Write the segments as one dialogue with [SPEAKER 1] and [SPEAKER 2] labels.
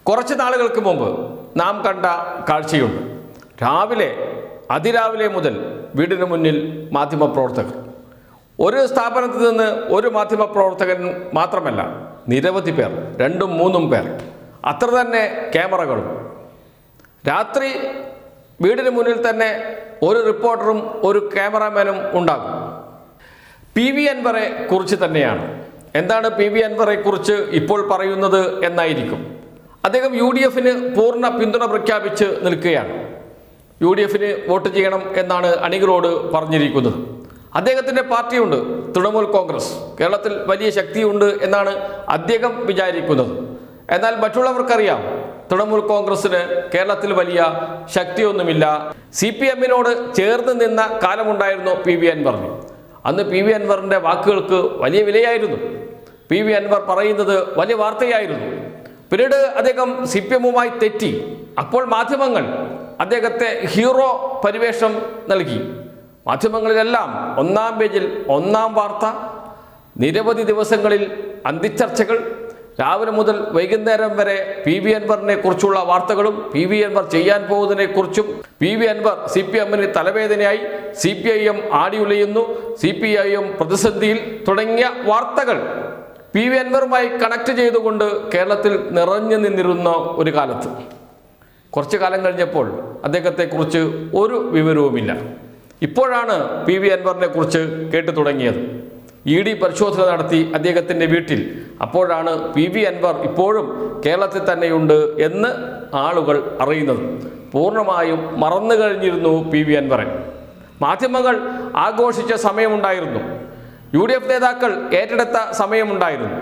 [SPEAKER 1] കുറച്ച് നാളുകൾക്ക് മുമ്പ് നാം കണ്ട കാഴ്ചയുണ്ട്. അതിരാവിലെ മുതൽ വീടിന് മുന്നിൽ മാധ്യമപ്രവർത്തകർ. ഒരു സ്ഥാപനത്തിൽ നിന്ന് ഒരു മാധ്യമപ്രവർത്തകൻ മാത്രമല്ല, നിരവധി പേർ, 2-3 പേർ, അത്ര തന്നെ ക്യാമറകളും. രാത്രി വീടിന് മുന്നിൽ തന്നെ ഒരു റിപ്പോർട്ടറും ഒരു ക്യാമറാമാനും ഉണ്ടാകും. PV അൻവറെ കുറിച്ച് തന്നെയാണ്. എന്താണ് PV അൻവറെ കുറിച്ച് ഇപ്പോൾ പറയുന്നത് എന്നായിരിക്കും. അദ്ദേഹം UDFന് പൂർണ്ണ പിന്തുണ പ്രഖ്യാപിച്ച് നിൽക്കുകയാണ്. UDFന് വോട്ട് ചെയ്യണം എന്നാണ് അണികളോട് പറഞ്ഞിരിക്കുന്നത്. അദ്ദേഹത്തിൻ്റെ പാർട്ടിയുണ്ട്, തൃണമൂൽ കോൺഗ്രസ്. കേരളത്തിൽ വലിയ ശക്തിയുണ്ട് എന്നാണ് അദ്ദേഹം വിചാരിക്കുന്നത്. എന്നാൽ മറ്റുള്ളവർക്കറിയാം, തൃണമൂൽ കോൺഗ്രസ്സിന് കേരളത്തിൽ വലിയ ശക്തിയൊന്നുമില്ല. CPMനോട് ചേർന്ന് നിന്ന കാലമുണ്ടായിരുന്നു PV അൻവറിന്. അന്ന് PV അൻവറിൻ്റെ വാക്കുകൾക്ക് വലിയ വിലയായിരുന്നു. PV അൻവർ പറയുന്നത് വലിയ വാർത്തയായിരുന്നു. പിന്നീട് അദ്ദേഹം CPMവുമായി തെറ്റി. അപ്പോൾ മാധ്യമങ്ങൾ അദ്ദേഹത്തെ ഹീറോ പരിവേഷം നൽകി. മാധ്യമങ്ങളിലെല്ലാം 1-ാം പേജിൽ 1-ാം വാർത്ത, നിരവധി ദിവസങ്ങളിൽ അന്തിച്ചർച്ചകൾ, രാവിലെ മുതൽ വൈകുന്നേരം വരെ PV അൻവറിനെ കുറിച്ചുള്ള വാർത്തകളും PV അൻവർ ചെയ്യാൻ പോകുന്നതിനെ കുറിച്ചും. PV അൻവർ CPMന് തലവേദനയായി, CPIM ആടിയുലയുന്നു, CPIM പ്രതിസന്ധിയിൽ തുടങ്ങിയ വാർത്തകൾ PV അൻവറുമായി കണക്ട് ചെയ്തുകൊണ്ട് കേരളത്തിൽ നിറഞ്ഞു നിന്നിരുന്ന ഒരു കാലത്ത്. കുറച്ചു കാലം കഴിഞ്ഞപ്പോൾ അദ്ദേഹത്തെക്കുറിച്ച് ഒരു വിവരവുമില്ല. ഇപ്പോഴാണ് PV അൻവറിനെ കുറിച്ച് കേട്ടു തുടങ്ങിയത്. ED പരിശോധന നടത്തി അദ്ദേഹത്തിൻ്റെ വീട്ടിൽ. അപ്പോഴാണ് PV അൻവർ ഇപ്പോഴും കേരളത്തിൽ തന്നെയുണ്ട് എന്ന് ആളുകൾ അറിയുന്നത്. പൂർണ്ണമായും മറന്നു കഴിഞ്ഞിരുന്നു PV അൻവറെ. മാധ്യമങ്ങൾ ആഘോഷിച്ച സമയമുണ്ടായിരുന്നു. UDF നേതാക്കൾ ഏറ്റെടുത്ത സമയമുണ്ടായിരുന്നു.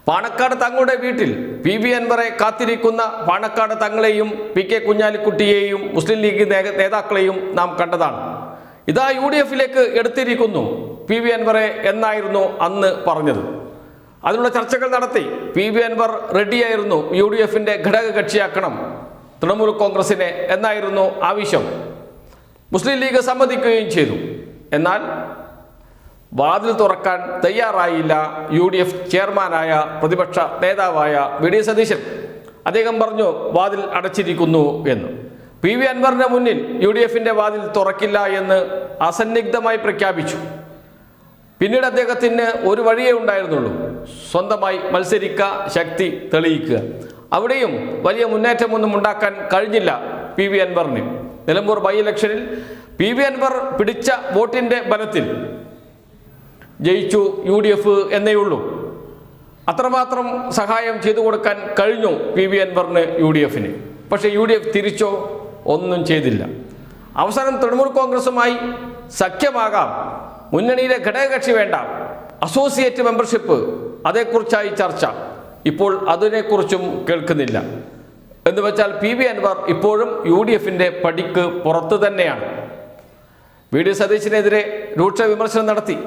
[SPEAKER 1] പാണക്കാട് തങ്ങളുടെ വീട്ടിൽ PV അൻവറെ കാത്തിരിക്കുന്ന പാണക്കാട് തങ്ങളെയും PK കുഞ്ഞാലിക്കുട്ടിയെയും മുസ്ലിം ലീഗ് നേതാക്കളെയും നാം കണ്ടതാണ്. ഇതാ UDFലേക്ക് എടുത്തിരിക്കുന്നു PV അൻവറെ എന്നായിരുന്നു അന്ന് പറഞ്ഞത്. അതിനുള്ള ചർച്ചകൾ നടത്തി. PV അൻവർ റെഡിയായിരുന്നു. UDFൻ്റെ ഘടക കക്ഷിയാക്കണം തൃണമൂൽ കോൺഗ്രസിനെ എന്നായിരുന്നു ആവശ്യം. മുസ്ലിം ലീഗ് സമ്മതിക്കുകയും ചെയ്തു. എന്നാൽ വാതിൽ തുറക്കാൻ തയ്യാറായില്ല UDF ചെയർമാനായ പ്രതിപക്ഷ നേതാവായ VD സതീശൻ. അദ്ദേഹം പറഞ്ഞു വാതിൽ അടച്ചിരിക്കുന്നു എന്ന്. PV അൻവറിന്റെ മുന്നിൽ UDFൻ്റെ വാതിൽ തുറക്കില്ല എന്ന് അസന്നിഗ്ധമായി പ്രഖ്യാപിച്ചു. പിന്നീട് അദ്ദേഹത്തിന് ഒരു വഴിയേ ഉണ്ടായിരുന്നുള്ളൂ, സ്വന്തമായി മത്സരിക്കുക, ശക്തി തെളിയിക്കുക. അവിടെയും വലിയ മുന്നേറ്റമൊന്നും ഉണ്ടാക്കാൻ കഴിഞ്ഞില്ല PV അൻവറിന്. നിലമ്പൂർ ബൈ ഇലക്ഷനിൽ PV അൻവർ പിടിച്ച വോട്ടിൻ്റെ ബലത്തിൽ ജയിച്ചു UDF എന്നേയുള്ളൂ. അത്രമാത്രം സഹായം ചെയ്തു കൊടുക്കാൻ കഴിഞ്ഞു PV അൻവറിന് UDFന്. പക്ഷേ UDF തിരിച്ചോ ഒന്നും ചെയ്തില്ല. അവസാനം തൃണമൂൽ കോൺഗ്രസുമായി സഖ്യമാകാം, മുന്നണിയിലെ ഘടകകക്ഷി വേണ്ട, അസോസിയേറ്റ് മെമ്പർഷിപ്പ്, അതേക്കുറിച്ചായി ചർച്ച. ഇപ്പോൾ അതിനെക്കുറിച്ചും കേൾക്കുന്നില്ല. എന്ന് വെച്ചാൽ PV അൻവർ ഇപ്പോഴും UDFൻ്റെ പടിക്ക് പുറത്ത് തന്നെയാണ്. VD സതീശനെതിരെ രൂക്ഷ വിമർശനം നടത്തി.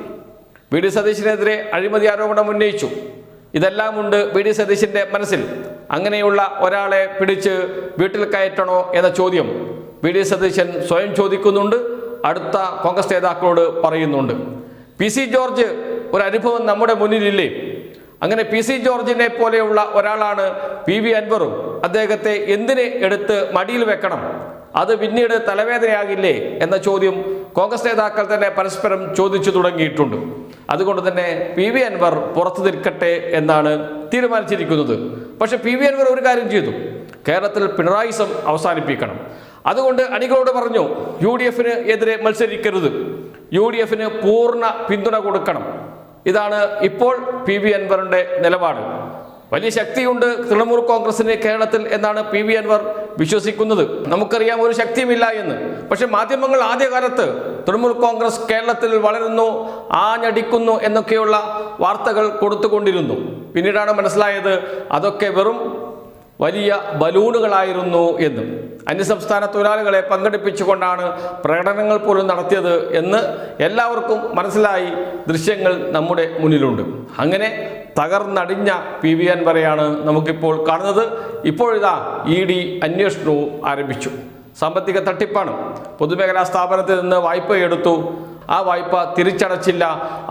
[SPEAKER 1] VD സതീശനെതിരെ അഴിമതി ആരോപണം ഉന്നയിച്ചു. ഇതെല്ലാം ഉണ്ട് VD സതീശൻ്റെ മനസ്സിൽ. അങ്ങനെയുള്ള ഒരാളെ പിടിച്ച് വീട്ടിൽ കയറ്റണോ എന്ന ചോദ്യം VD സതീശൻ സ്വയം ചോദിക്കുന്നുണ്ട്, അടുത്ത കോൺഗ്രസ് നേതാക്കളോട് പറയുന്നുണ്ട്. PC ജോർജ് ഒരു അനുഭവം നമ്മുടെ മുന്നിലില്ലേ? അങ്ങനെ PC ജോർജിനെ പോലെയുള്ള ഒരാളാണ് PV അൻവറും. അദ്ദേഹത്തെ എന്തിന് എടുത്ത് മടിയിൽ വെക്കണം? അത് പിന്നീട് തലവേദനയാകില്ലേ എന്ന ചോദ്യം കോൺഗ്രസ് നേതാക്കൾ തന്നെ പരസ്പരം ചോദിച്ചു തുടങ്ങിയിട്ടുണ്ട്. അതുകൊണ്ട് തന്നെ PV അൻവർ പുറത്തു നിൽക്കട്ടെ എന്നാണ് തീരുമാനിച്ചിരിക്കുന്നത്. പക്ഷെ PV അൻവർ ഒരു കാര്യം ചെയ്തു, കേരളത്തിൽ പിണറായിസം അവസാനിപ്പിക്കണം. അതുകൊണ്ട് അണികളോട് പറഞ്ഞു, UDFന് എതിരെ മത്സരിക്കരുത്, UDFന് പൂർണ്ണ പിന്തുണ കൊടുക്കണം. ഇതാണ് ഇപ്പോൾ PV അൻവറിൻ്റെ നിലപാട്. വലിയ ശക്തിയുണ്ട് തൃണമൂൽ കോൺഗ്രസിന് കേരളത്തിൽ എന്നാണ് PV അൻവർ വിശ്വസിക്കുന്നത്. നമുക്കറിയാം ഒരു ശക്തിയുമില്ല എന്ന്. പക്ഷെ മാധ്യമങ്ങൾ ആദ്യകാലത്ത് തൃണമൂൽ കോൺഗ്രസ് കേരളത്തിൽ വളരുന്നു, ആഞ്ഞടിക്കുന്നു എന്നൊക്കെയുള്ള വാർത്തകൾ കൊടുത്തുകൊണ്ടിരുന്നു. പിന്നീടാണ് മനസ്സിലായത് അതൊക്കെ വെറും വലിയ ബലൂണുകളായിരുന്നു എന്ന്. അന്യസംസ്ഥാന തൊഴിലാളികളെ പങ്കെടുപ്പിച്ചുകൊണ്ടാണ് പ്രകടനങ്ങൾ പോലും നടത്തിയത് എന്ന് എല്ലാവർക്കും മനസ്സിലായി. ദൃശ്യങ്ങൾ നമ്മുടെ മുന്നിലുണ്ട്. അങ്ങനെ തകർന്നടിഞ്ഞ PV അൻവറെയാണ് നമുക്കിപ്പോൾ കാണുന്നത്. ഇപ്പോഴിതാ ED അന്വേഷണവും ആരംഭിച്ചു. സാമ്പത്തിക തട്ടിപ്പാണ്. പൊതുമേഖലാ സ്ഥാപനത്തിൽ നിന്ന് വായ്പ എടുത്തു, ആ വായ്പ തിരിച്ചടച്ചില്ല,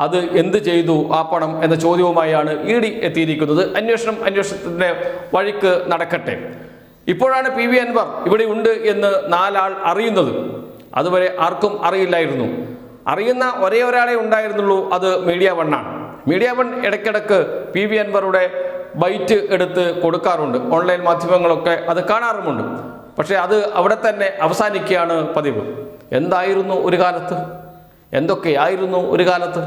[SPEAKER 1] അത് എന്ത് ചെയ്തു ആ പണം എന്ന ചോദ്യവുമായാണ് ED എത്തിയിരിക്കുന്നത്. അന്വേഷണത്തിൻ്റെ വഴിക്ക് നടക്കട്ടെ. ഇപ്പോഴാണ് PV അൻവർ ഇവിടെ ഉണ്ട് എന്ന് 4 ആൾ അറിയുന്നത്. അതുവരെ ആർക്കും അറിയില്ലായിരുന്നു. അറിയുന്ന ഒരേ ഒരാളെ ഉണ്ടായിരുന്നുള്ളൂ, അത് മീഡിയ 1 ആണ്. മീഡിയ 1 ഇടയ്ക്കിടയ്ക്ക് PV അൻവറുടെ ബൈറ്റ് എടുത്ത് കൊടുക്കാറുണ്ട്. ഓൺലൈൻ മാധ്യമങ്ങളൊക്കെ അത് കാണാറുമുണ്ട്. പക്ഷേ അത് അവിടെ തന്നെ അവസാനിക്കുകയാണ് പതിവ്. എന്തായിരുന്നു ഒരു കാലത്ത്, എന്തൊക്കെയായിരുന്നു ഒരു കാലത്ത്,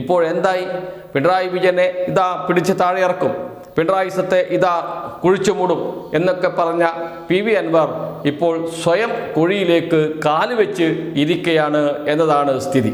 [SPEAKER 1] ഇപ്പോഴെന്തായി? പിണറായി വിജയനെ ഇതാ പിടിച്ച് താഴെ ഇറക്കും, പിണറായിസത്തെ ഇതാ കുഴിച്ചു മൂടും എന്നൊക്കെ പറഞ്ഞ PV അൻവർ ഇപ്പോൾ സ്വയം കുഴിയിലേക്ക് കാലുവെച്ച് ഇരിക്കുകയാണ് എന്നതാണ് സ്ഥിതി.